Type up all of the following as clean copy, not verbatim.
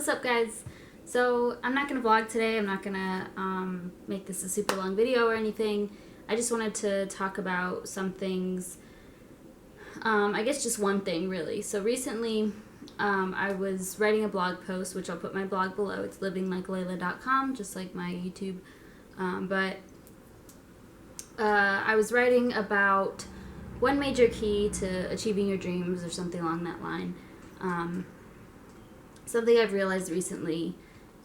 What's up, guys? So I'm not gonna vlog today. I'm not gonna make this a super long video or anything. I just wanted to talk about some things. I guess just one thing really. So recently I was writing a blog post, which I'll put my blog below. It's livinglikeleila.com, just like my YouTube. I was writing about one major key to achieving your dreams or something along that line. Something I've realized recently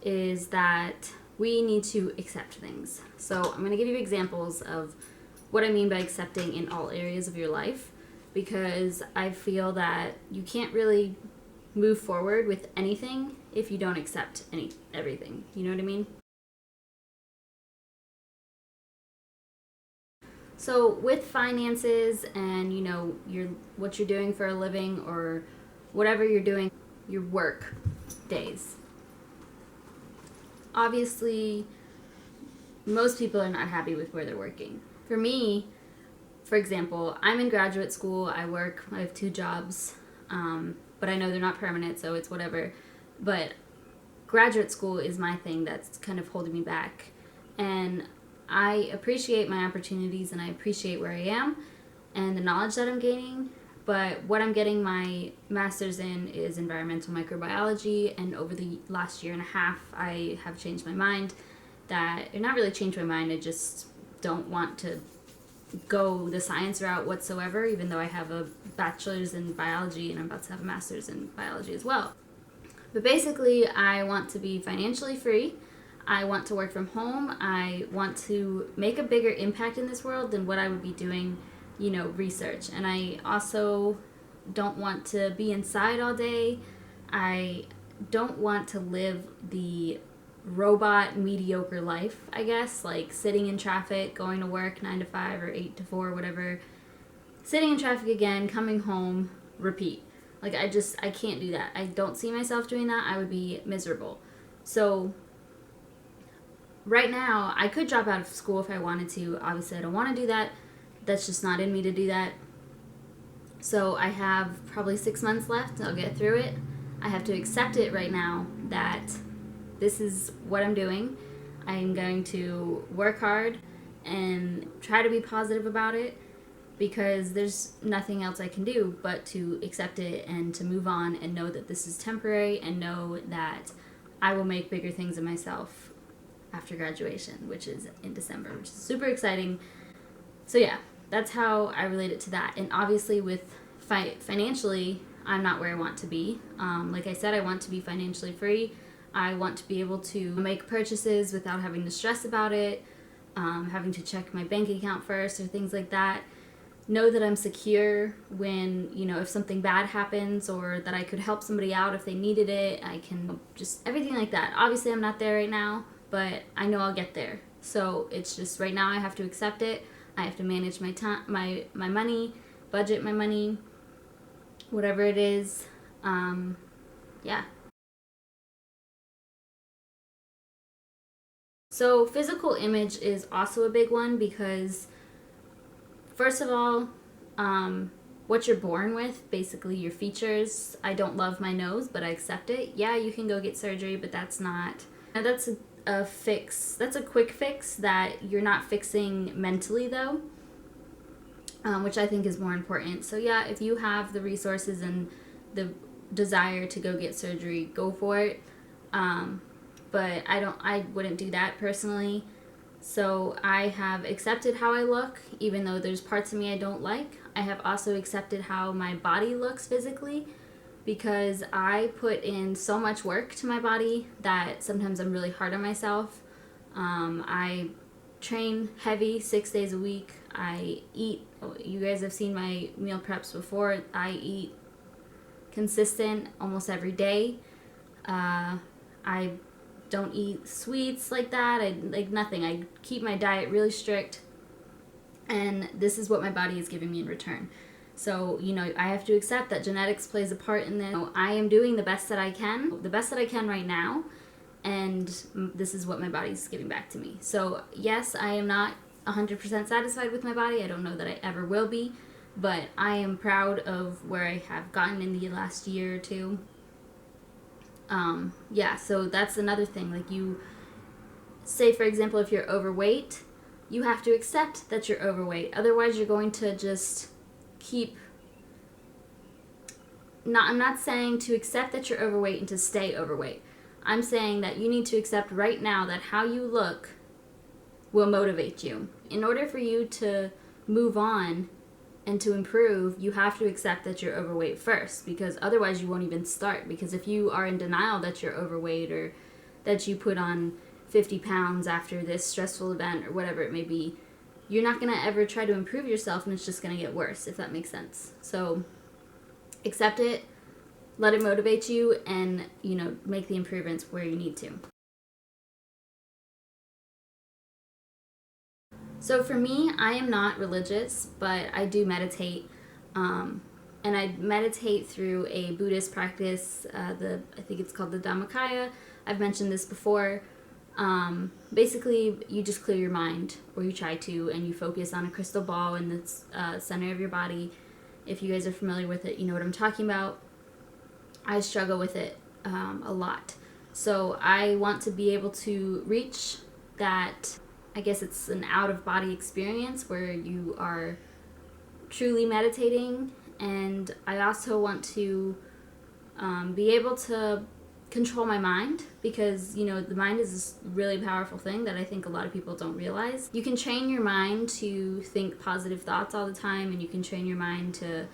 is that we need to accept things. So I'm going to give you examples of what I mean by accepting in all areas of your life, because I feel that you can't really move forward with anything if you don't accept everything. You know what I mean? So with finances and what you're doing for a living or whatever you're doing, your work days. Obviously, most people are not happy with where they're working. For me, for example, I'm in graduate school. I have 2 jobs, but I know they're not permanent, so it's whatever. But graduate school is my thing that's kind of holding me back. And I appreciate my opportunities and I appreciate where I am and the knowledge that I'm gaining. But what I'm getting my master's in is environmental microbiology, and over the last year and a half, I have changed my mind. Not really changed my mind, I just don't want to go the science route whatsoever, even though I have a bachelor's in biology and I'm about to have a master's in biology as well. But basically, I want to be financially free. I want to work from home. I want to make a bigger impact in this world than what I would be doing research. And I also don't want to be inside all day. I don't want to live the robot mediocre life, I guess, like sitting in traffic, going to work 9 to 5 or 8 to 4, whatever, sitting in traffic again, coming home, repeat. Like I can't do that. I don't see myself doing that. I would be miserable. So right now, I could drop out of school if I wanted to. Obviously, I don't want to do that. That's just not in me to do that. So I have probably 6 months left. I'll get through it. I have to accept it right now that this is what I'm doing. I'm going to work hard and try to be positive about it, because there's nothing else I can do but to accept it and to move on and know that this is temporary and know that I will make bigger things of myself after graduation, which is in December, which is super exciting. So yeah, that's how I relate it to that. And obviously with financially, I'm not where I want to be. Like I said, I want to be financially free. I want to be able to make purchases without having to stress about it, having to check my bank account first or things like that. Know that I'm secure when, if something bad happens, or that I could help somebody out if they needed it. I can just everything like that. Obviously, I'm not there right now, but I know I'll get there. So it's just right now I have to accept it. I have to manage my time, my money, budget my money, whatever it is. Yeah. So physical image is also a big one, because first of all, what you're born with, basically your features. I don't love my nose, but I accept it. Yeah, you can go get surgery, but that's a fix. That's a quick fix that you're not fixing mentally though, which I think is more important. So yeah, if you have the resources and the desire to go get surgery, go for it. But I wouldn't do that personally. So I have accepted how I look, even though there's parts of me I don't like. I have also accepted how my body looks physically, because I put in so much work to my body that sometimes I'm really hard on myself. I train heavy 6 days a week. I eat, you guys have seen my meal preps before. I eat consistent almost every day. I don't eat sweets like that. I like nothing. I keep my diet really strict, and this is what my body is giving me in return. So, I have to accept that genetics plays a part in this. I am doing the best that I can right now, and this is what my body's giving back to me. So, yes, I am not 100% satisfied with my body. I don't know that I ever will be, but I am proud of where I have gotten in the last year or two. Yeah, so that's another thing. Like, you say, for example, if you're overweight, you have to accept that you're overweight. Otherwise, you're going to just keep. I'm not saying to accept that you're overweight and to stay overweight. I'm saying that you need to accept right now that how you look will motivate you. In order for you to move on and to improve, you have to accept that you're overweight first, because otherwise you won't even start. Because if you are in denial that you're overweight, or that you put on 50 pounds after this stressful event or whatever it may be, you're not going to ever try to improve yourself, and it's just going to get worse, if that makes sense. So accept it, let it motivate you, and, make the improvements where you need to. So for me, I am not religious, but I do meditate. And I meditate through a Buddhist practice. I think it's called the Dhammakaya. I've mentioned this before. Basically, you just clear your mind, or you try to, and you focus on a crystal ball in the center of your body. If you guys are familiar with it, you know what I'm talking about. I struggle with it a lot. So I want to be able to reach that, I guess it's an out-of-body experience where you are truly meditating. And I also want to be able to control my mind, because, the mind is this really powerful thing that I think a lot of people don't realize. You can train your mind to think positive thoughts all the time, and you can train your mind to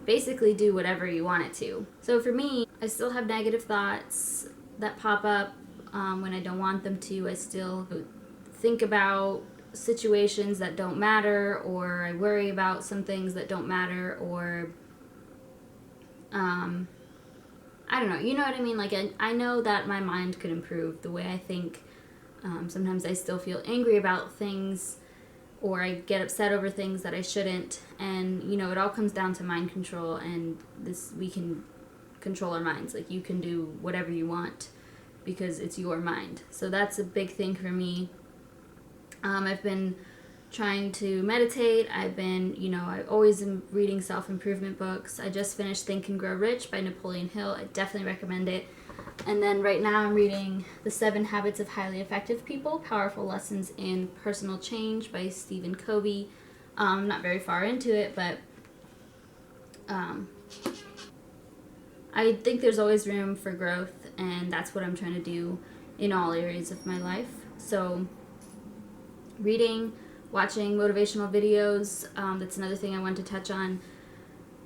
basically do whatever you want it to. So for me, I still have negative thoughts that pop up when I don't want them to. I still think about situations that don't matter, or I worry about some things that don't matter, or I don't know, you know what I mean? Like, I know that my mind could improve the way I think. Sometimes I still feel angry about things, or I get upset over things that I shouldn't, and it all comes down to mind control. And we can control our minds. Like, you can do whatever you want because it's your mind. So that's a big thing for me. I've been trying to meditate. I always am reading self-improvement books. I just finished Think and Grow Rich by Napoleon Hill. I definitely recommend it. And then right now I'm reading The 7 Habits of Highly Effective People, Powerful Lessons in Personal Change by Stephen Covey. I'm not very far into it, but I think there's always room for growth, and that's what I'm trying to do in all areas of my life. So reading, watching motivational videos, that's another thing I want to touch on.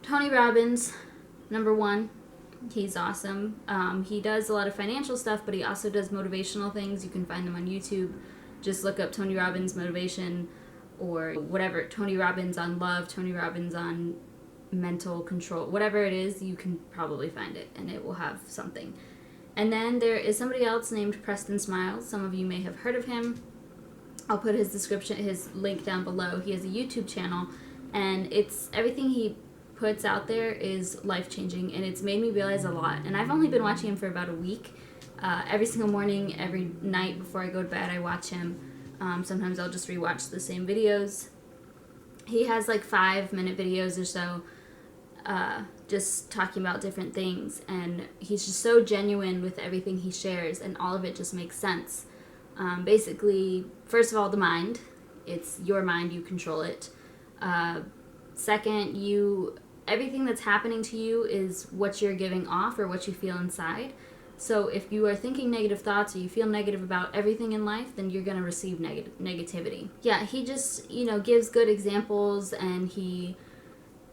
Tony Robbins, number one. He's awesome. He does a lot of financial stuff, but he also does motivational things. You can find them on YouTube. Just look up Tony Robbins motivation, or whatever, Tony Robbins on love, Tony Robbins on mental control, whatever it is, you can probably find it, and it will have something. And then there is somebody else named Preston Smiles. Some of you may have heard of him. I'll put his link down below. He has a YouTube channel, and everything he puts out there is life-changing, and it's made me realize a lot. And I've only been watching him for about a week. Every single morning, every night before I go to bed, I watch him. Sometimes I'll just rewatch the same videos. He has like 5-minute videos or so, just talking about different things, and he's just so genuine with everything he shares, and all of it just makes sense. Basically, first of all, the mind. It's your mind, you control it. Second, everything that's happening to you is what you're giving off, or what you feel inside. So if you are thinking negative thoughts, or you feel negative about everything in life, then you're going to receive negativity. Yeah, he just, gives good examples, and he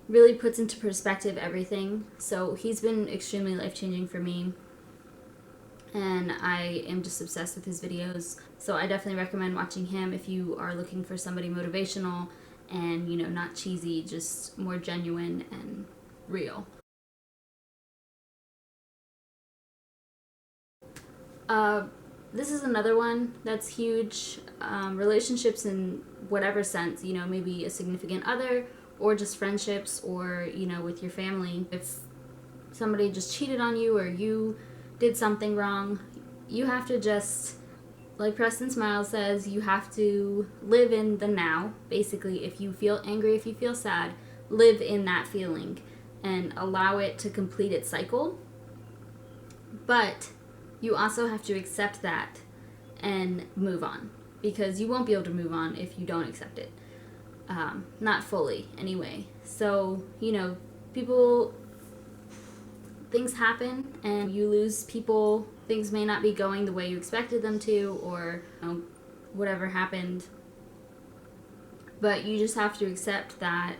really puts into perspective everything. So he's been extremely life-changing for me, and I am just obsessed with his videos. So I definitely recommend watching him if you are looking for somebody motivational and, not cheesy, just more genuine and real. This is another one that's huge. Relationships in whatever sense, maybe a significant other, or just friendships, or, with your family. If somebody just cheated on you, or you did something wrong, you have to just, like Preston Smiles says, you have to live in the now. Basically, if you feel angry, if you feel sad, live in that feeling and allow it to complete its cycle. But you also have to accept that and move on, because you won't be able to move on if you don't accept it. Not fully, anyway. So, things happen and you lose people. Things may not be going the way you expected them to, or whatever happened. But you just have to accept that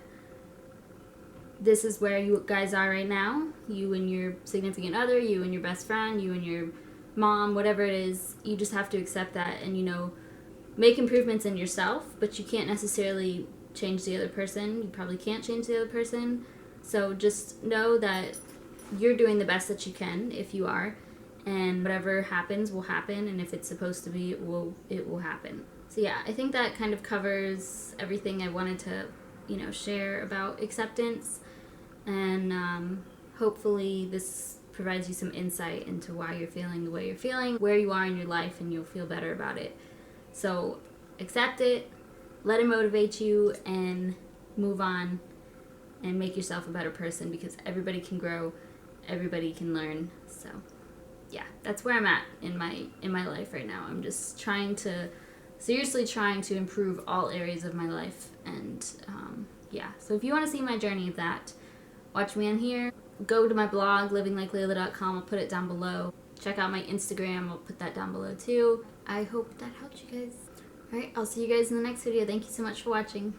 this is where you guys are right now. You and your significant other, you and your best friend, you and your mom, whatever it is. You just have to accept that and, make improvements in yourself, but you can't necessarily change the other person. You probably can't change the other person. So just know that you're doing the best that you can, if you are, and whatever happens will happen, and if it's supposed to be, it will happen. So yeah, I think that kind of covers everything I wanted to, share about acceptance, and hopefully this provides you some insight into why you're feeling the way you're feeling, where you are in your life, and you'll feel better about it. So accept it, let it motivate you, and move on and make yourself a better person, because everybody can grow, everybody can learn. So yeah, that's where I'm at in my life right now. I'm just seriously trying to improve all areas of my life. And yeah, so if you want to see my journey of that, watch me on here. Go to my blog, livinglikeleila.com. I'll put it down below. Check out my Instagram. I'll put that down below too. I hope that helped you guys. Alright, I'll see you guys in the next video. Thank you so much for watching.